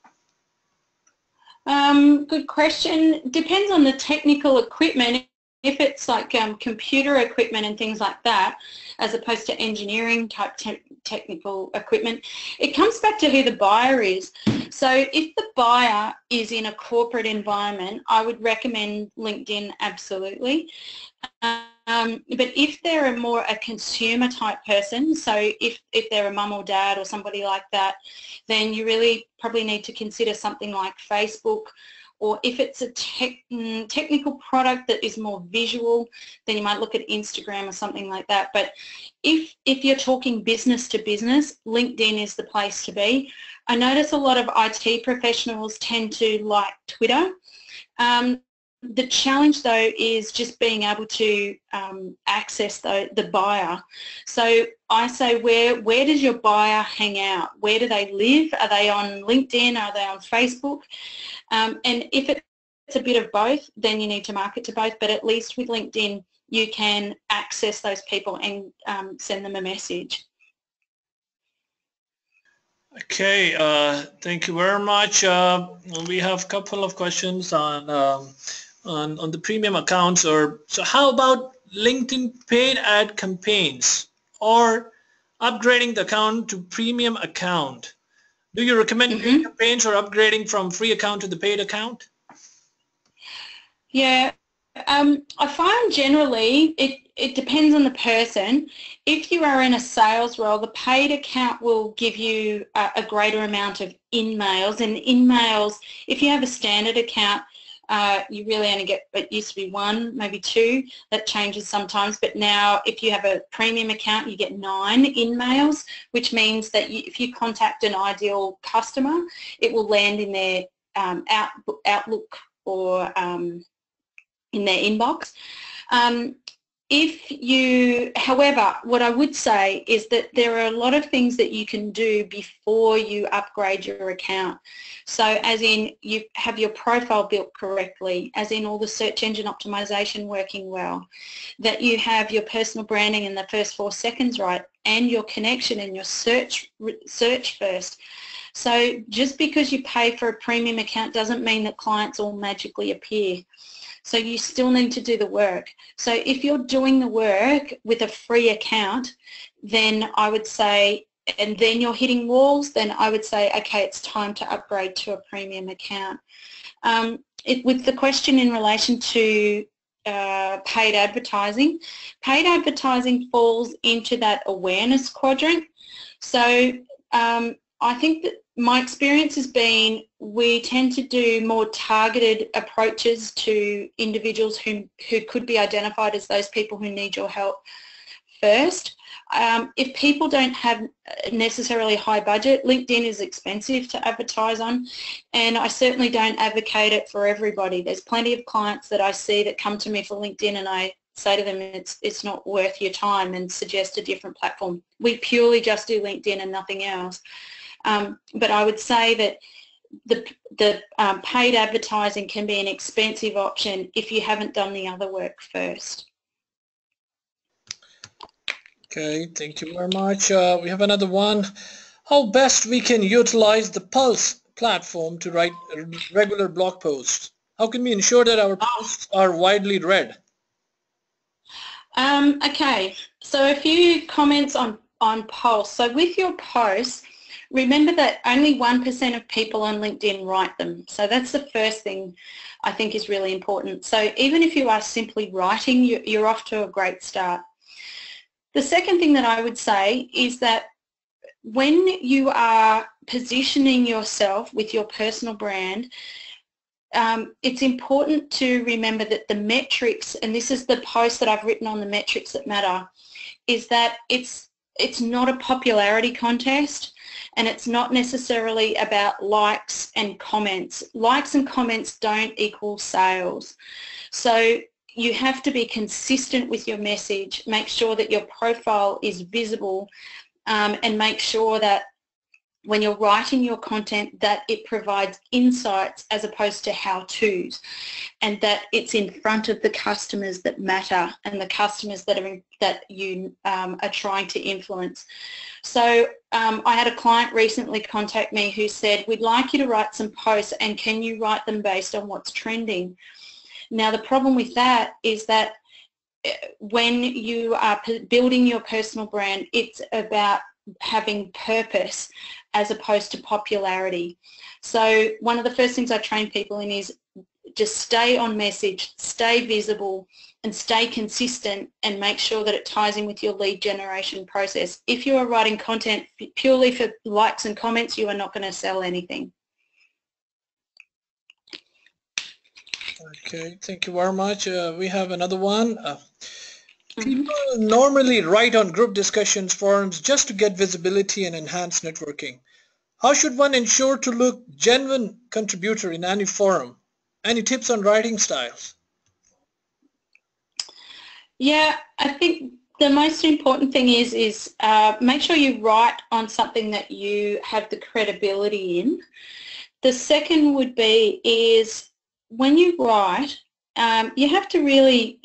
Good question. Depends on the technical equipment. If it's like computer equipment and things like that, as opposed to engineering type technical equipment, it comes back to who the buyer is. So if the buyer is in a corporate environment, I would recommend LinkedIn absolutely. But if they're more a consumer type person, so if they're a mum or dad or somebody like that, then you really probably need to consider something like Facebook. Or if it's a technical product that is more visual, then you might look at Instagram or something like that. But if you're talking business to business, LinkedIn is the place to be. I notice a lot of IT professionals tend to like Twitter. The challenge though is just being able to access the buyer. So I say, where does your buyer hang out? Where do they live? Are they on LinkedIn? Are they on Facebook? And if it's a bit of both, then you need to market to both. But at least with LinkedIn, you can access those people and send them a message. Okay, thank you very much. We have a couple of questions on the premium accounts. So how about LinkedIn paid ad campaigns or upgrading the account to premium account? Do you recommend paid campaigns or upgrading from free account to the paid account? Yeah, I find generally it depends on the person. If you are in a sales role, the paid account will give you a greater amount of in-mails. And in-mails, if you have a standard account, you really only get, it used to be 1, maybe 2. That changes sometimes. But now if you have a premium account, you get 9 in-mails, which means that if you contact an ideal customer, it will land in their Outlook or in their inbox. However, what I would say is that there are a lot of things that you can do before you upgrade your account. So as in you have your profile built correctly, as in all the search engine optimization working well, that you have your personal branding in the first 4 seconds right, and your connection and your search first. So just because you pay for a premium account doesn't mean that clients all magically appear. So you still need to do the work. So if you're doing the work with a free account, then I would say, and then you're hitting walls, then I would say, okay, it's time to upgrade to a premium account. With the question in relation to paid advertising falls into that awareness quadrant. So I think that my experience has been we tend to do more targeted approaches to individuals who could be identified as those people who need your help first. If people don't have necessarily high budget, LinkedIn is expensive to advertise on, and I certainly don't advocate it for everybody. There's plenty of clients that I see that come to me for LinkedIn and I say to them it's not worth your time and suggest a different platform. We purely just do LinkedIn and nothing else. But I would say that the paid advertising can be an expensive option if you haven't done the other work first. Okay, thank you very much. We have another one. How best we can utilize the Pulse platform to write regular blog posts? How can we ensure that our posts are widely read? Okay, so a few comments on Pulse. So with your posts, remember that only 1% of people on LinkedIn write them. So that's the first thing I think is really important. So even if you are simply writing, you're off to a great start. The second thing that I would say is that when you are positioning yourself with your personal brand, it's important to remember that the metrics, and this is the post that I've written on the metrics that matter, is that it's not a popularity contest, and it's not necessarily about likes and comments. Likes and comments don't equal sales. So you have to be consistent with your message, make sure that your profile is visible, and make sure that when you're writing your content that it provides insights as opposed to how-tos, and that it's in front of the customers that matter and the customers that you are trying to influence. So I had a client recently contact me who said, we'd like you to write some posts, and can you write them based on what's trending? Now the problem with that is that when you are building your personal brand, it's about having purpose as opposed to popularity. So one of the first things I train people in is just stay on message, stay visible, and stay consistent, and make sure that it ties in with your lead generation process. If you are writing content purely for likes and comments, you are not going to sell anything. Okay, thank you very much. We have another one. People normally write on group discussions forums just to get visibility and enhance networking. How should one ensure to look genuine contributor in any forum? Any tips on writing styles? Yeah, I think the most important thing is make sure you write on something that you have the credibility in. The second would be is when you write, you have to really,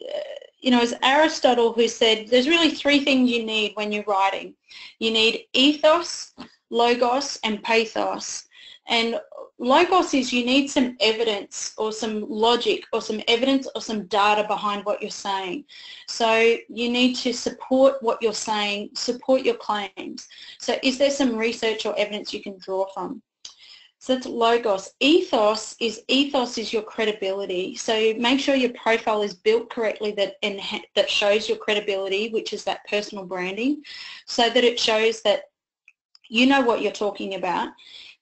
it's Aristotle who said there's really 3 things you need when you're writing. You need ethos, logos, and pathos. And logos is you need some evidence or some logic or some evidence or some data behind what you're saying. So you need to support what you're saying, support your claims. So is there some research or evidence you can draw from? So that's logos. Ethos is your credibility. So make sure your profile is built correctly that shows your credibility, which is that personal branding, so that it shows that you know what you're talking about,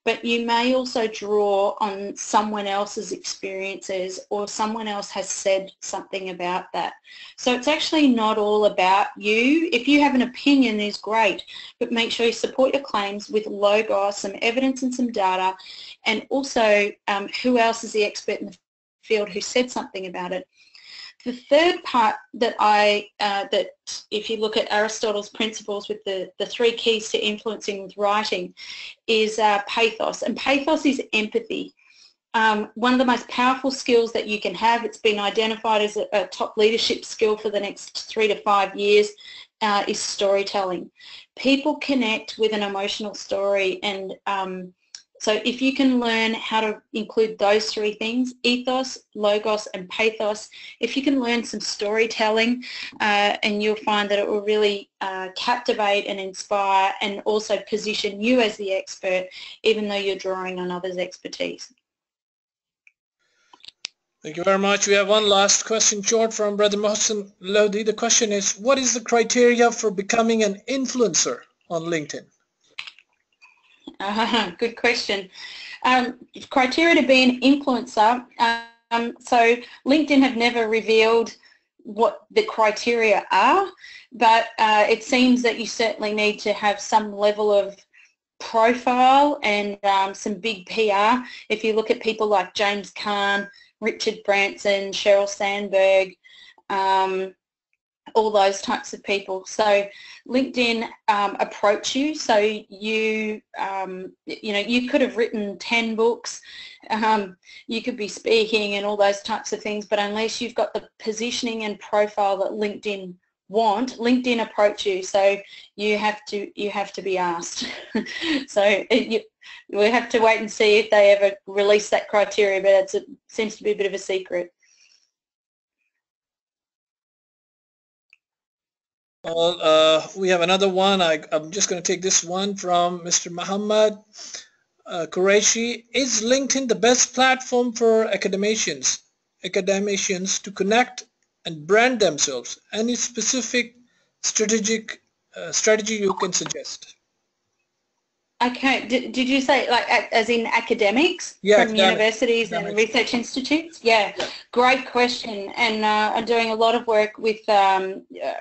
but you may also draw on someone else's experiences or someone else has said something about that. So it's actually not all about you. If you have an opinion, is great, but make sure you support your claims with logos, some evidence and some data, and also who else is the expert in the field who said something about it. The third part that that if you look at Aristotle's principles with the 3 keys to influencing with writing is pathos, and pathos is empathy. One of the most powerful skills that you can have, it's been identified as a top leadership skill for the next 3 to 5 years, is storytelling. People connect with an emotional story, and so if you can learn how to include those 3 things, ethos, logos and pathos, if you can learn some storytelling, and you'll find that it will really captivate and inspire and also position you as the expert, even though you're drawing on others' expertise. Thank you very much. We have one last question short from Brother Mohsen Lodi. The question is, what is the criteria for becoming an influencer on LinkedIn? Good question. Criteria to be an influencer. So LinkedIn have never revealed what the criteria are, but it seems that you certainly need to have some level of profile and some big PR. If you look at people like James Caan, Richard Branson, Sheryl Sandberg, all those types of people. So LinkedIn approach you. So you you could have written 10 books, you could be speaking and all those types of things, but unless you've got the positioning and profile that LinkedIn want, LinkedIn approach you. So you have to be asked. So we have to wait and see if they ever release that criteria, but it seems to be a bit of a secret. Well, we have another one. I'm just going to take this one from Mr. Muhammad Qureshi. Is LinkedIn the best platform for academicians to connect and brand themselves? Any specific strategy you can suggest? Okay, did you say like as in academics from universities and research institutes? Yeah, great question. And I'm doing a lot of work with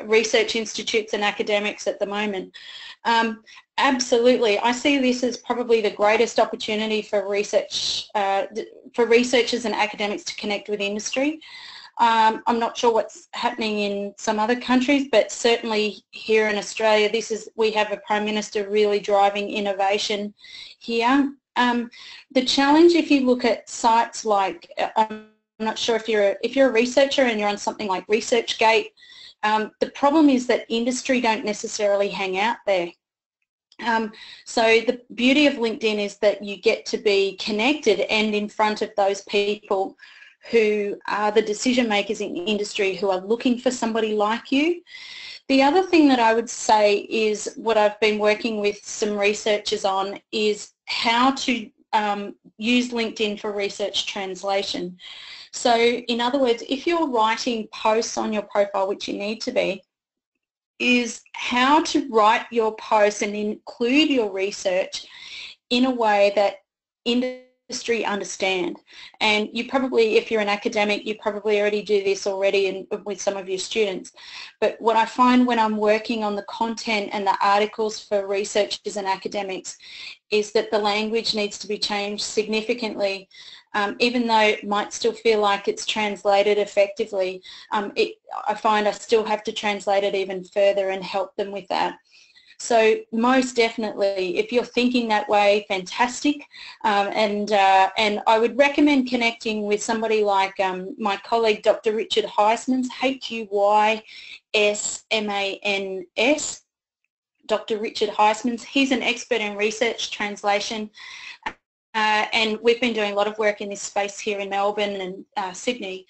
research institutes and academics at the moment. Absolutely, I see this as probably the greatest opportunity for researchers and academics to connect with industry. I'm not sure what's happening in some other countries, but certainly here in Australia, we have a Prime Minister really driving innovation here. The challenge, if you look at sites like, I'm not sure if you're a researcher and you're on something like ResearchGate, the problem is that industry don't necessarily hang out there. So the beauty of LinkedIn is that you get to be connected and in front of those people who are the decision makers in industry who are looking for somebody like you. The other thing that I would say is what I've been working with some researchers on is how to use LinkedIn for research translation. So in other words, if you're writing posts on your profile, which you need to be, is how to write your posts and include your research in a way that industry understand. And you probably, if you're an academic, you probably already do this already with some of your students. But what I find when I'm working on the content and the articles for researchers and academics is that the language needs to be changed significantly. Even though it might still feel like it's translated effectively, I find I still have to translate it even further and help them with that. So most definitely, if you're thinking that way, fantastic. And I would recommend connecting with somebody like my colleague, Dr. Richard Huysmans, Huysmans, Dr. Richard Huysmans. He's an expert in research translation. And we've been doing a lot of work in this space here in Melbourne and Sydney.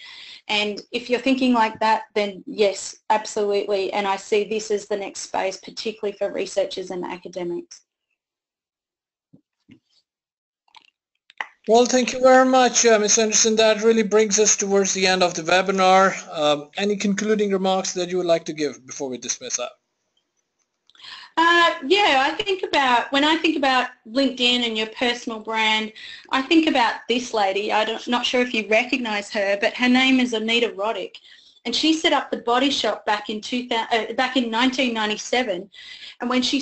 And if you're thinking like that, then yes, absolutely. And I see this as the next space, particularly for researchers and academics. Well, thank you very much, Ms. Anderson. That really brings us towards the end of the webinar. Any concluding remarks that you would like to give before we dismiss out? Yeah, when I think about LinkedIn and your personal brand, I think about this lady. Not sure if you recognize her, but her name is Anita Roddick. And she set up the Body Shop back in 1997. And when she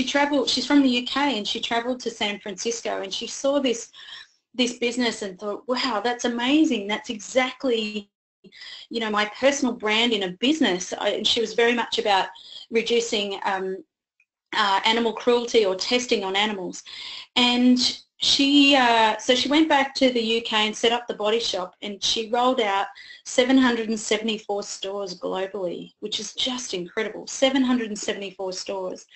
traveled, she's from the UK, and she traveled to San Francisco, and she saw this business and thought, wow, that's amazing. That's exactly, my personal brand in a business. And she was very much about reducing animal cruelty or testing on animals. And so she went back to the UK and set up the Body Shop, and she rolled out 774 stores globally, which is just incredible. 774 stores.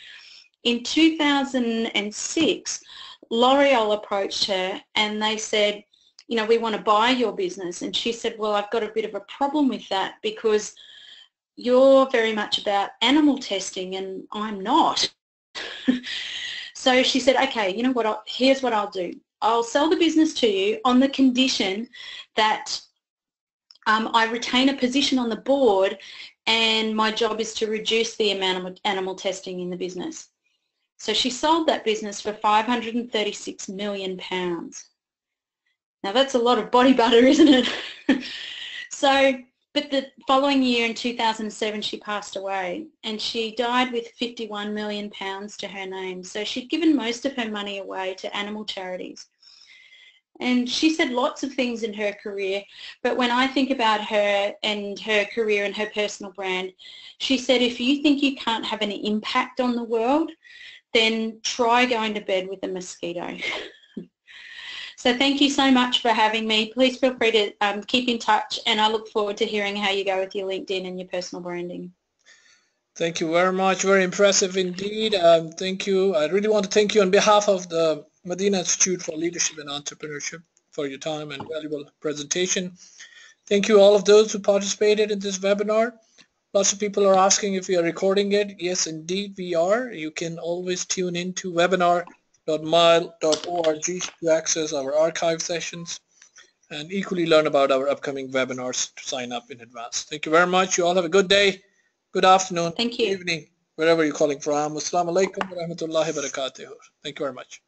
In 2006, L'Oreal approached her and they said, we want to buy your business. And she said, well, I've got a bit of a problem with that because you're very much about animal testing and I'm not. So she said, okay, you know what, here's what I'll do. I'll sell the business to you on the condition that I retain a position on the board, and my job is to reduce the amount of animal testing in the business. So she sold that business for £536 million. Now that's a lot of body butter, isn't it? But the following year in 2007 she passed away, and she died with £51 million to her name. So she'd given most of her money away to animal charities. And she said lots of things in her career, but when I think about her and her career and her personal brand, she said, if you think you can't have any impact on the world, then try going to bed with a mosquito. So thank you so much for having me. Please feel free to keep in touch, and I look forward to hearing how you go with your LinkedIn and your personal branding. Thank you very much. Very impressive indeed. Thank you. I really want to thank you on behalf of the Madinah Institute for Leadership and Entrepreneurship for your time and valuable presentation. Thank you all of those who participated in this webinar. Lots of people are asking if we are recording it. Yes, indeed we are. You can always tune in to webinar.mile.org to access our archive sessions and equally learn about our upcoming webinars to sign up in advance. Thank you very much. You all have a good day, good afternoon, Thank you. good evening, wherever you're calling from. Assalamu alaikum wa rahmatullahi wa barakatuh. Thank you very much.